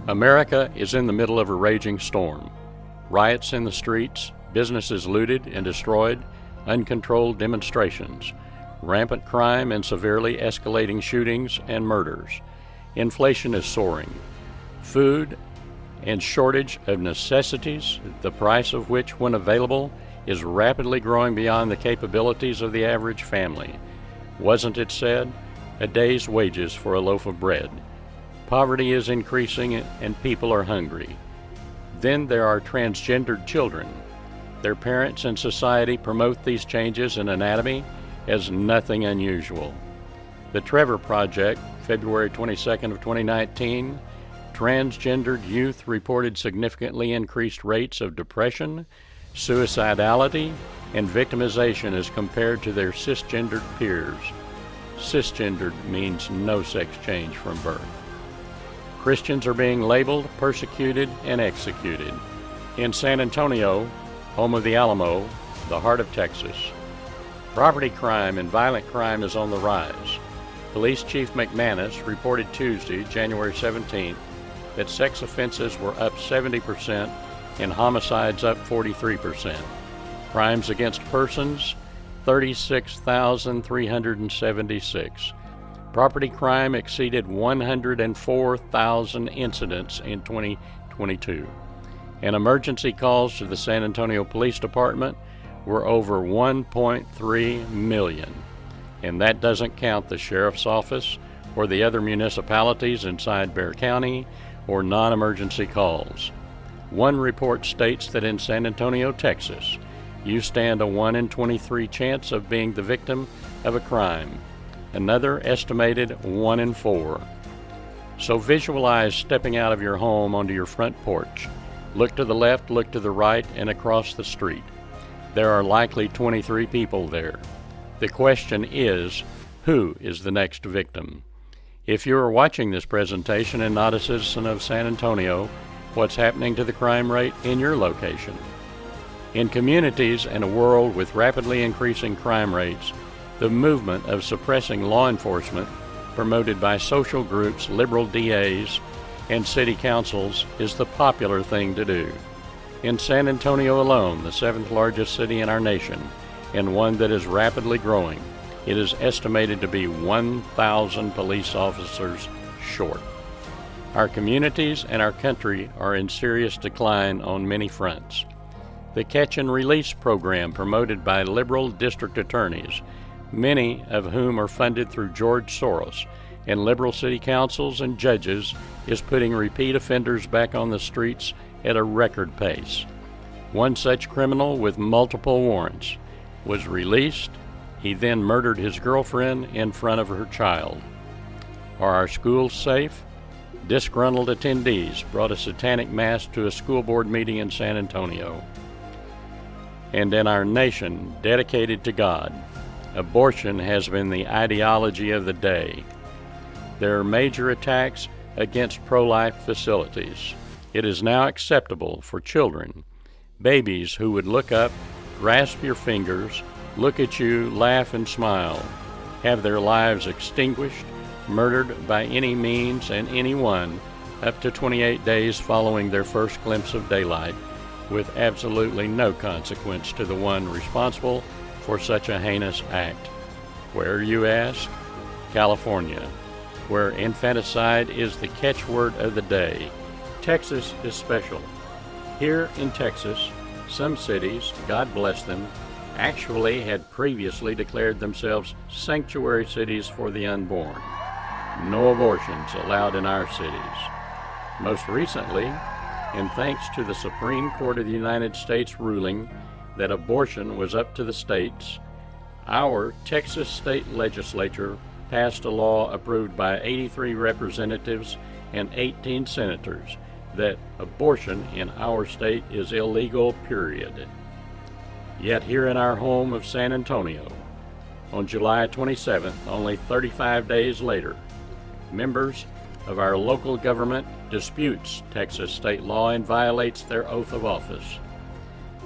America is in the middle of a raging storm. Riots in the streets, businesses looted and destroyed, uncontrolled demonstrations, rampant crime and severely escalating shootings and murders. Inflation is soaring. Food and shortage of necessities, the price of which, when available, is rapidly growing beyond the capabilities of the average family. Wasn't it said, a day's wages for a loaf of bread? Poverty is increasing and people are hungry. Then there are transgendered children. Their parents and society promote these changes in anatomy as nothing unusual. The Trevor Project, February 22nd of 2019, transgendered youth reported significantly increased rates of depression, suicidality, and victimization as compared to their cisgendered peers. Cisgendered means no sex change from birth. Christians are being labeled, persecuted, and executed. In San Antonio, home of the Alamo, the heart of Texas, property crime and violent crime is on the rise. Police Chief McManus reported Tuesday, January 17th, that sex offenses were up 70% and homicides up 43%. Crimes against persons, 36,376. Property crime exceeded 104,000 incidents in 2022. And emergency calls to the San Antonio Police Department were over 1.3 million. And that doesn't count the Sheriff's Office or the other municipalities inside Bexar County or non-emergency calls. One report states that in San Antonio, Texas, you stand a 1 in 23 chance of being the victim of a crime. Another estimated 1 in 4. So visualize stepping out of your home onto your front porch. Look to the left, look to the right, and across the street. There are likely 23 people there. The question is, who is the next victim? If you are watching this presentation and not a citizen of San Antonio, what's happening to the crime rate in your location? In communities and a world with rapidly increasing crime rates, the movement of suppressing law enforcement, promoted by social groups, liberal DAs, and city councils, is the popular thing to do. In San Antonio alone, the 7th largest city in our nation, and one that is rapidly growing, it is estimated to be 1,000 police officers short. Our communities and our country are in serious decline on many fronts. The Catch and Release program, promoted by liberal district attorneys, many of whom are funded through George Soros, and liberal city councils and judges, is putting repeat offenders back on the streets at a record pace. One such criminal with multiple warrants was released. He then murdered his girlfriend in front of her child. Are our schools safe? Disgruntled attendees brought a satanic mass to a school board meeting in San Antonio. And in our nation dedicated to God, abortion has been the ideology of the day. There are major attacks against pro-life facilities. It is now acceptable for children, babies who would look up, grasp your fingers, look at you, laugh and smile, have their lives extinguished, murdered by any means and anyone up to 28 days following their first glimpse of daylight, with absolutely no consequence to the one responsible for such a heinous act. Where, you ask? California, where infanticide is the catchword of the day. Texas is special. Here in Texas, some cities, God bless them, actually had previously declared themselves sanctuary cities for the unborn. No abortions allowed in our cities. Most recently, and thanks to the Supreme Court of the United States ruling that abortion was up to the states, our Texas state legislature passed a law approved by 83 representatives and 18 senators that abortion in our state is illegal, period. Yet here in our home of San Antonio, on July 27th, only 35 days later, members of our local government disputes Texas state law and violates their oath of office.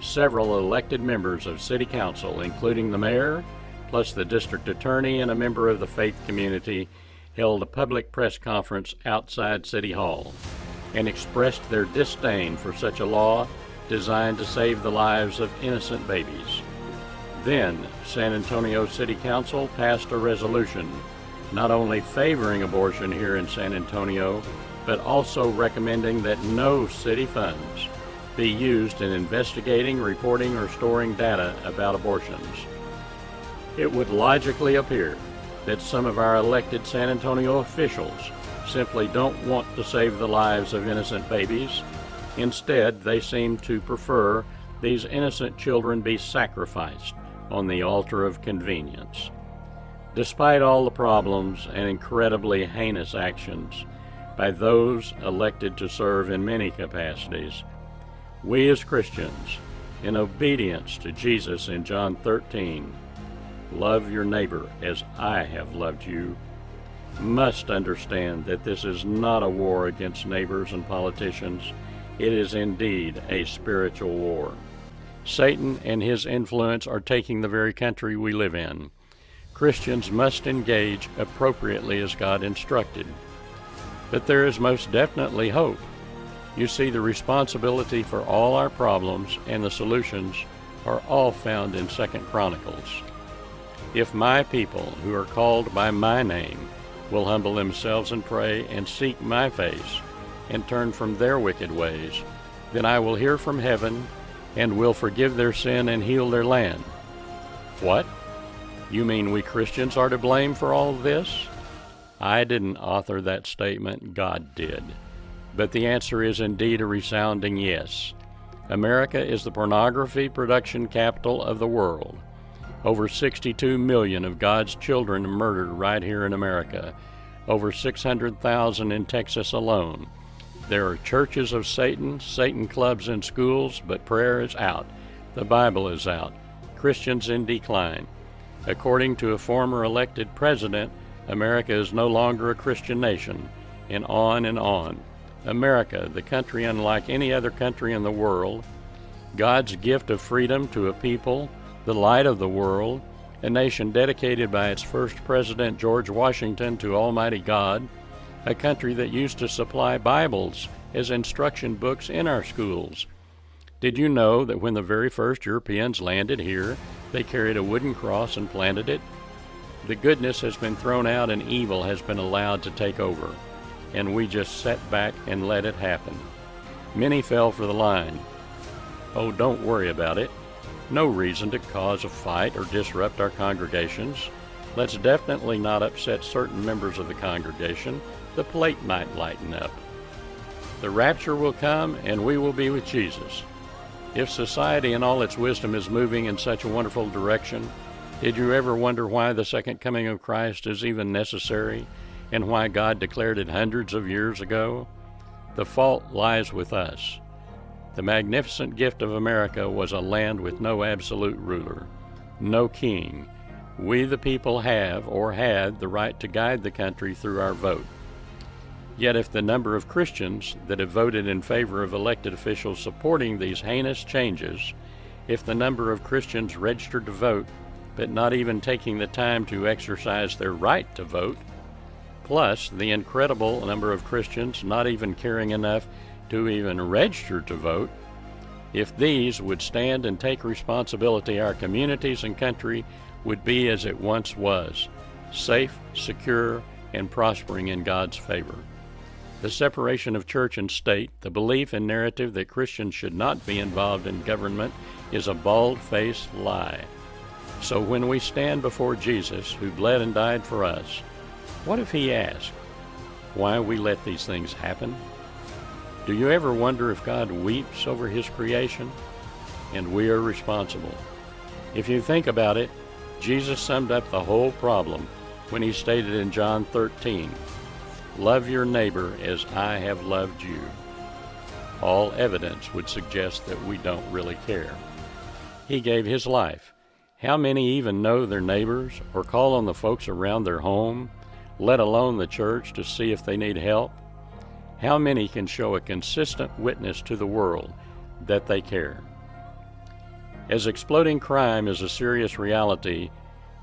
Several elected members of City Council, including the mayor, plus the district attorney and a member of the faith community, held a public press conference outside City Hall. and expressed their disdain for such a law designed to save the lives of innocent babies. Then, San Antonio City Council passed a resolution not only favoring abortion here in San Antonio, but also recommending that no city funds be used in investigating, reporting, or storing data about abortions. It would logically appear that some of our elected San Antonio officials simply don't want to save the lives of innocent babies. Instead, they seem to prefer these innocent children be sacrificed on the altar of convenience. Despite all the problems and incredibly heinous actions by those elected to serve in many capacities, we as Christians, in obedience to Jesus in John 13, love your neighbor as I have loved you, must understand that this is not a war against neighbors and politicians. It is indeed a spiritual war. Satan and his influence are taking the very country we live in. Christians must engage appropriately as God instructed. But there is most definitely hope. You see, the responsibility for all our problems and the solutions are all found in 2 Chronicles. If my people, who are called by my name, will humble themselves and pray and seek my face and turn from their wicked ways, then I will hear from heaven and will forgive their sin and heal their land. What? You mean we Christians are to blame for all this? I didn't author that statement, God did. But the answer is indeed a resounding yes. America is the pornography production capital of the world. Over 62 million of God's children murdered right here in America. Over 600,000 in Texas alone. There are churches of Satan, Satan clubs in schools, but prayer is out. The Bible is out. Christians in decline. According to a former elected president, America is no longer a Christian nation, and on and on. America, the country unlike any other country in the world, God's gift of freedom to a people, the light of the world, a nation dedicated by its first president, George Washington, to Almighty God, a country that used to supply Bibles as instruction books in our schools. Did you know that when the very first Europeans landed here, they carried a wooden cross and planted it? The goodness has been thrown out and evil has been allowed to take over, and we just sat back and let it happen. Many fell for the line. Oh, don't worry about it. No reason to cause a fight or disrupt our congregations. Let's definitely not upset certain members of the congregation. The plate might lighten up. The rapture will come, and we will be with Jesus. If society in all its wisdom is moving in such a wonderful direction, did you ever wonder why the second coming of Christ is even necessary, and why God declared it hundreds of years ago? The fault lies with us. The magnificent gift of America was a land with no absolute ruler, no king. We the people have, or had, the right to guide the country through our vote. Yet if the number of Christians that have voted in favor of elected officials supporting these heinous changes, if the number of Christians registered to vote but not even taking the time to exercise their right to vote, plus the incredible number of Christians not even caring enough to even register to vote, if these would stand and take responsibility, our communities and country would be as it once was, safe, secure, and prospering in God's favor. The separation of church and state, the belief and narrative that Christians should not be involved in government, is a bald-faced lie. So when we stand before Jesus, who bled and died for us, what if he asked why we let these things happen? Do you ever wonder if God weeps over his creation? And we are responsible. If you think about it, Jesus summed up the whole problem when he stated in John 13, "Love your neighbor as I have loved you." All evidence would suggest that we don't really care. He gave his life. How many even know their neighbors or call on the folks around their home, let alone the church, to see if they need help? How many can show a consistent witness to the world that they care? As exploding crime is a serious reality,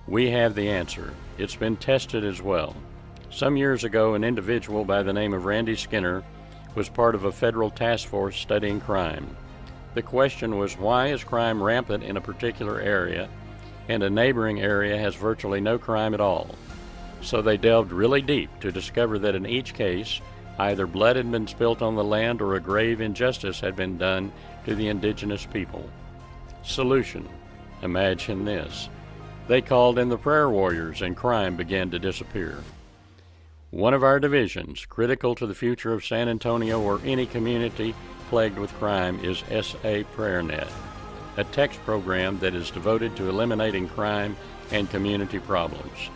we have the answer. It's been tested as well. Some years ago, an individual by the name of Randy Skinner was part of a federal task force studying crime. The question was, why is crime rampant in a particular area and a neighboring area has virtually no crime at all? So they delved really deep to discover that in each case, either blood had been spilt on the land or a grave injustice had been done to the indigenous people. Solution: imagine this. They called in the prayer warriors and crime began to disappear. One of our divisions, critical to the future of San Antonio or any community plagued with crime, is SA PrayerNet, a text program that is devoted to eliminating crime and community problems.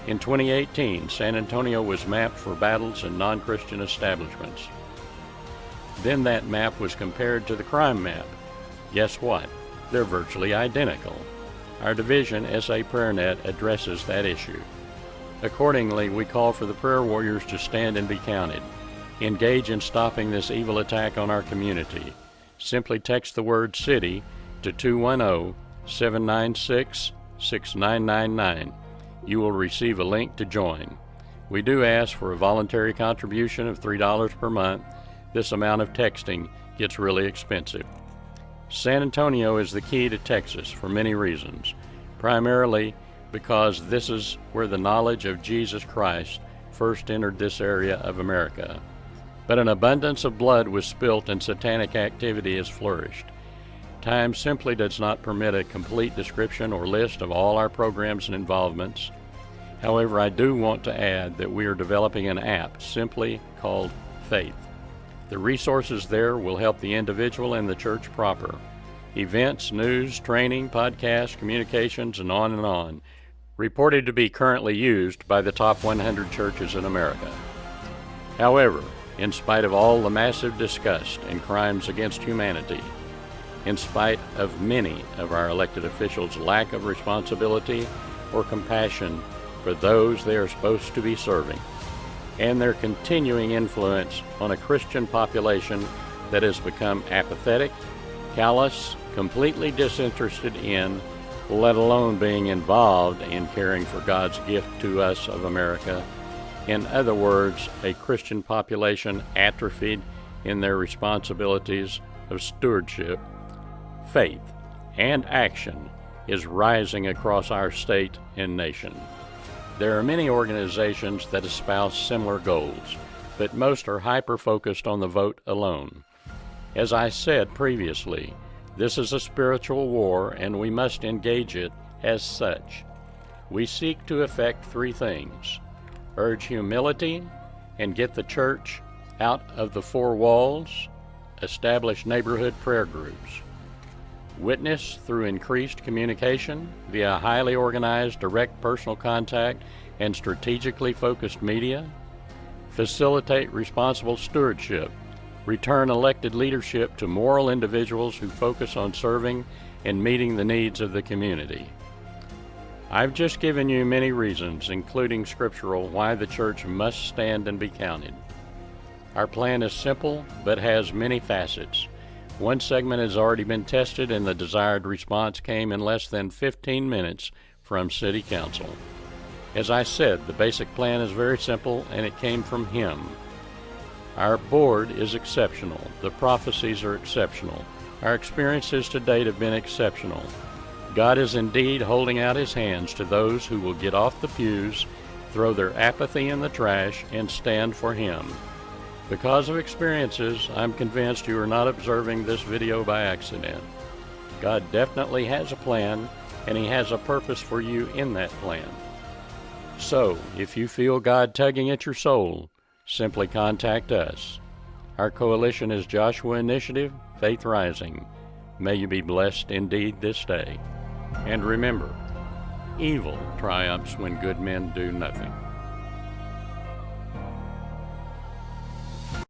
In 2018, San Antonio was mapped for battles in non-Christian establishments. Then that map was compared to the crime map. Guess what? They're virtually identical. Our division, SA PrayerNet, addresses that issue. Accordingly, we call for the prayer warriors to stand and be counted. Engage in stopping this evil attack on our community. Simply text the word CITY to 210-796-6999. You will receive a link to join. We do ask for a voluntary contribution of $3 per month. This amount of texting gets really expensive. San Antonio is the key to Texas for many reasons, primarily because this is where the knowledge of Jesus Christ first entered this area of America. But an abundance of blood was spilt and satanic activity has flourished. Time simply does not permit a complete description or list of all our programs and involvements. However, I do want to add that we are developing an app simply called Faith. The resources there will help the individual and the church proper. Events, news, training, podcasts, communications, and on, reported to be currently used by the top 100 churches in America. However, in spite of all the massive disgust and crimes against humanity, in spite of many of our elected officials' lack of responsibility or compassion for those they are supposed to be serving, and their continuing influence on a Christian population that has become apathetic, callous, completely disinterested in, let alone being involved in caring for God's gift to us of America. In other words, a Christian population atrophied in their responsibilities of stewardship. Faith and action is rising across our state and nation. There are many organizations that espouse similar goals, but most are hyper-focused on the vote alone. As I said previously, this is a spiritual war and we must engage it as such. We seek to effect three things: urge humility and get the church out of the four walls, establish neighborhood prayer groups, witness through increased communication via highly organized direct personal contact and strategically focused media, facilitate responsible stewardship, return elected leadership to moral individuals who focus on serving and meeting the needs of the community. I've just given you many reasons, including scriptural, why the church must stand and be counted. Our plan is simple, but has many facets. One segment has already been tested, and the desired response came in less than 15 minutes from City Council. As I said, the basic plan is very simple, and it came from him. Our board is exceptional. The prophecies are exceptional. Our experiences to date have been exceptional. God is indeed holding out his hands to those who will get off the pews, throw their apathy in the trash, and stand for him. Because of experiences, I'm convinced you are not observing this video by accident. God definitely has a plan, and he has a purpose for you in that plan. So, if you feel God tugging at your soul, simply contact us. Our coalition is Joshua Initiative, Faith Rising. May you be blessed indeed this day. And remember, evil triumphs when good men do nothing.